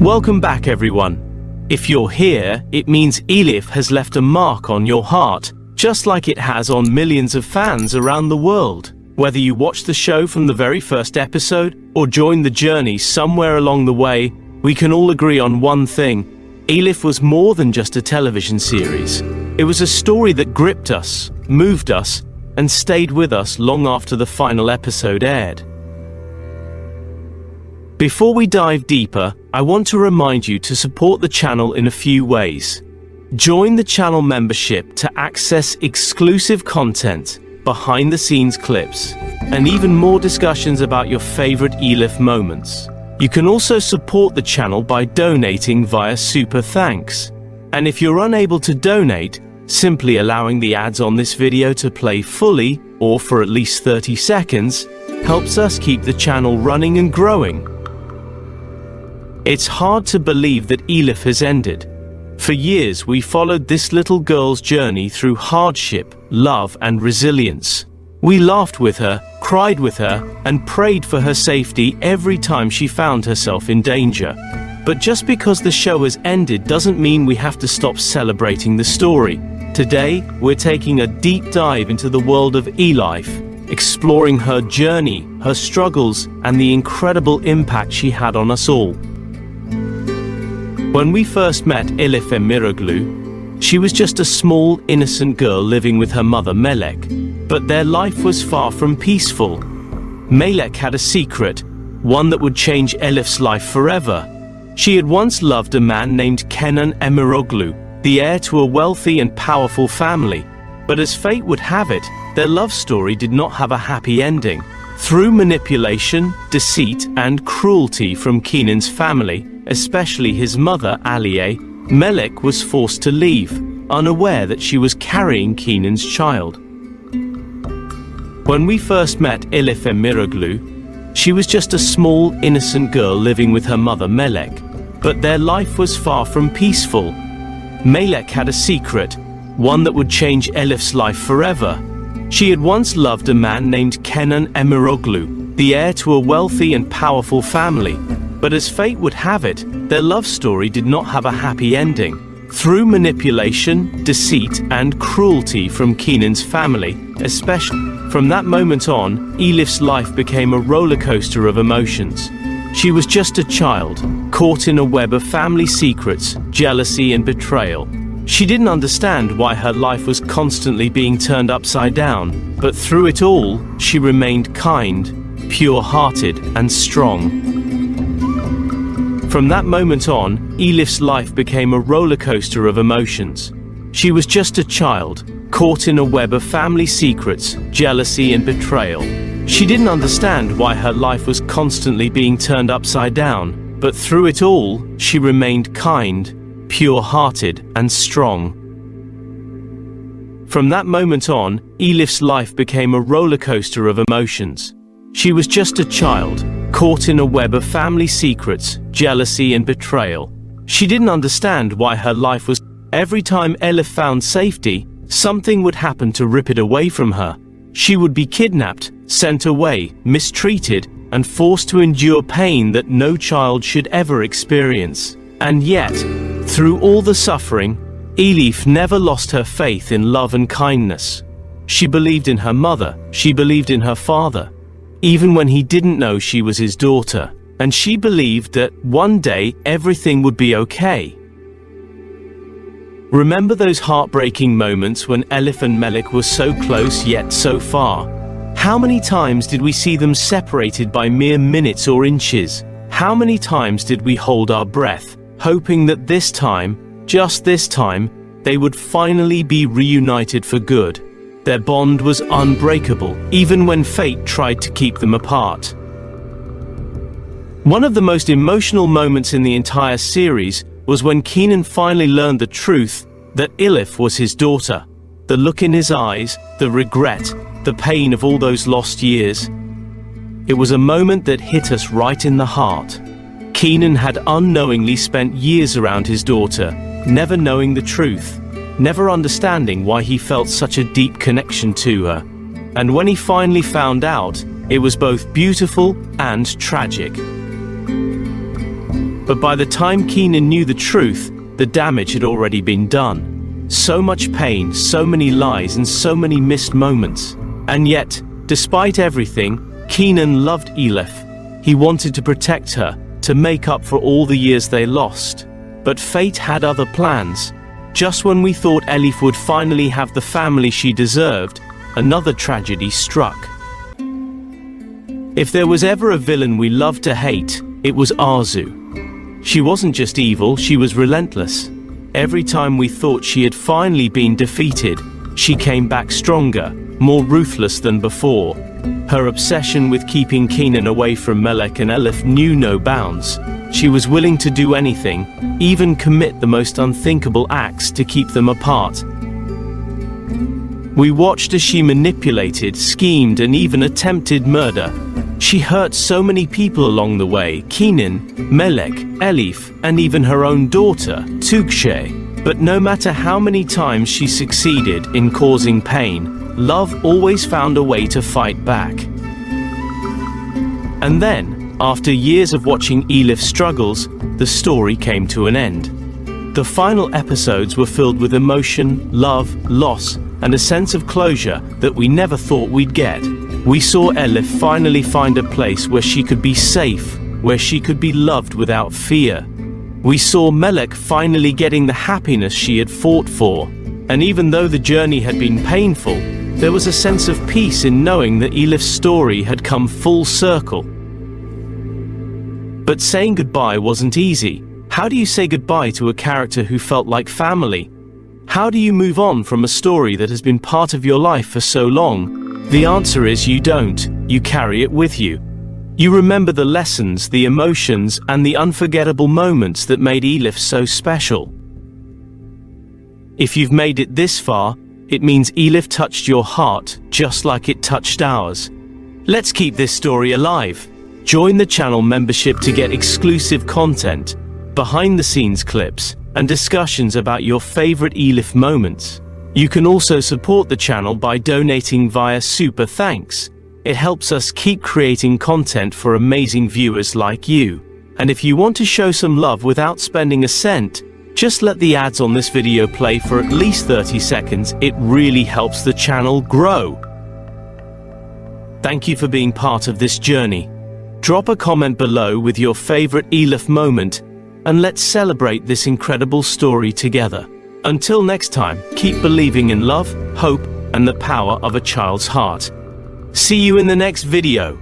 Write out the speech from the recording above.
Welcome back, everyone. If you're here, it means Elif has left a mark on your heart, just like it has on millions of fans around the world. Whether you watched the show from the very first episode or joined the journey somewhere along the way, we can all agree on one thing. Elif was more than just a television series. It was a story that gripped us, moved us, and stayed with us long after the final episode aired. Before we dive deeper, I want to remind you to support the channel in a few ways. Join the channel membership to access exclusive content, behind-the-scenes clips, and even more discussions about your favorite Elif moments. You can also support the channel by donating via Super Thanks. And if you're unable to donate, simply allowing the ads on this video to play fully, or for at least 30 seconds, helps us keep the channel running and growing. It's hard to believe that Elif has ended. For years, we followed this little girl's journey through hardship, love, and resilience. We laughed with her, cried with her, and prayed for her safety every time she found herself in danger. But just because the show has ended doesn't mean we have to stop celebrating the story. Today, we're taking a deep dive into the world of Elif, exploring her journey, her struggles, and the incredible impact she had on us all. When we first met Elif Emiroglu, she was just a small, innocent girl living with her mother Melek. But their life was far from peaceful. Melek had a secret, one that would change Elif's life forever. She had once loved a man named Kenan Emiroglu, the heir to a wealthy and powerful family. But as fate would have it, their love story did not have a happy ending. Through manipulation, deceit, and cruelty from Kenan's family, especially his mother Aliye, Melek was forced to leave, unaware that she was carrying Kenan's child. When we first met Elif Emiroglu, she was just a small, innocent girl living with her mother Melek. But their life was far from peaceful. Melek had a secret, one that would change Elif's life forever. She had once loved a man named Kenan Emiroglu, the heir to a wealthy and powerful family. But as fate would have it, their love story did not have a happy ending. Through manipulation, deceit, and cruelty from Kenan's family, especially, from that moment on, Elif's life became a roller coaster of emotions. She was just a child, caught in a web of family secrets, jealousy, and betrayal. She didn't understand why her life was constantly being turned upside down, but through it all, she remained kind, pure-hearted, and strong. From that moment on, Elif's life became a roller coaster of emotions. She was just a child, caught in a web of family secrets, jealousy, and betrayal. She didn't understand why her life was constantly being turned upside down, but through it all, she remained kind, pure-hearted, and strong. From that moment on, Elif's life became a roller coaster of emotions. She was just a child, caught in a web of family secrets, jealousy, and betrayal. She didn't understand why her life was. Every time Elif found safety, something would happen to rip it away from her. She would be kidnapped, sent away, mistreated, and forced to endure pain that no child should ever experience. And yet, through all the suffering, Elif never lost her faith in love and kindness. She believed in her mother, she believed in her father, even when he didn't know she was his daughter, and she believed that one day everything would be okay. Remember those heartbreaking moments when Elif and Melek were so close yet so far? How many times did we see them separated by mere minutes or inches? How many times did we hold our breath, hoping that this time, just this time, they would finally be reunited for good? Their bond was unbreakable, even when fate tried to keep them apart. One of the most emotional moments in the entire series was when Kenan finally learned the truth that Elif was his daughter. The look in his eyes, the regret, the pain of all those lost years. It was a moment that hit us right in the heart. Kenan had unknowingly spent years around his daughter, never knowing the truth, never understanding why he felt such a deep connection to her. And when he finally found out, it was both beautiful and tragic. But by the time Keenan knew the truth, the damage had already been done. So much pain, so many lies, and so many missed moments. And yet, despite everything, Keenan loved Elif. He wanted to protect her, to make up for all the years they lost. But fate had other plans. Just when we thought Elif would finally have the family she deserved, another tragedy struck. If there was ever a villain we loved to hate, it was Arzu. She wasn't just evil, she was relentless. Every time we thought she had finally been defeated, she came back stronger, more ruthless than before. Her obsession with keeping Keenan away from Melek and Elif knew no bounds. She was willing to do anything, even commit the most unthinkable acts to keep them apart. We watched as she manipulated, schemed, and even attempted murder. She hurt so many people along the way: Keenan, Melek, Elif, and even her own daughter, Tuğçe. But no matter how many times she succeeded in causing pain, love always found a way to fight back. And then, after years of watching Elif's struggles, the story came to an end. The final episodes were filled with emotion, love, loss, and a sense of closure that we never thought we'd get. We saw Elif finally find a place where she could be safe, where she could be loved without fear. We saw Melek finally getting the happiness she had fought for. And even though the journey had been painful, there was a sense of peace in knowing that Elif's story had come full circle. But saying goodbye wasn't easy. How do you say goodbye to a character who felt like family? How do you move on from a story that has been part of your life for so long? The answer is you don't. You carry it with you. You remember the lessons, the emotions, and the unforgettable moments that made Elif so special. If you've made it this far, it means Elif touched your heart just like it touched ours. Let's keep this story alive. Join the channel membership to get exclusive content, behind-the-scenes clips, and discussions about your favorite Elif moments. You can also support the channel by donating via Super Thanks. It helps us keep creating content for amazing viewers like you. And if you want to show some love without spending a cent, just let the ads on this video play for at least 30 seconds. It really helps the channel grow. Thank you for being part of this journey. Drop a comment below with your favorite Elif moment, and let's celebrate this incredible story together. Until next time, keep believing in love, hope, and the power of a child's heart. See you in the next video.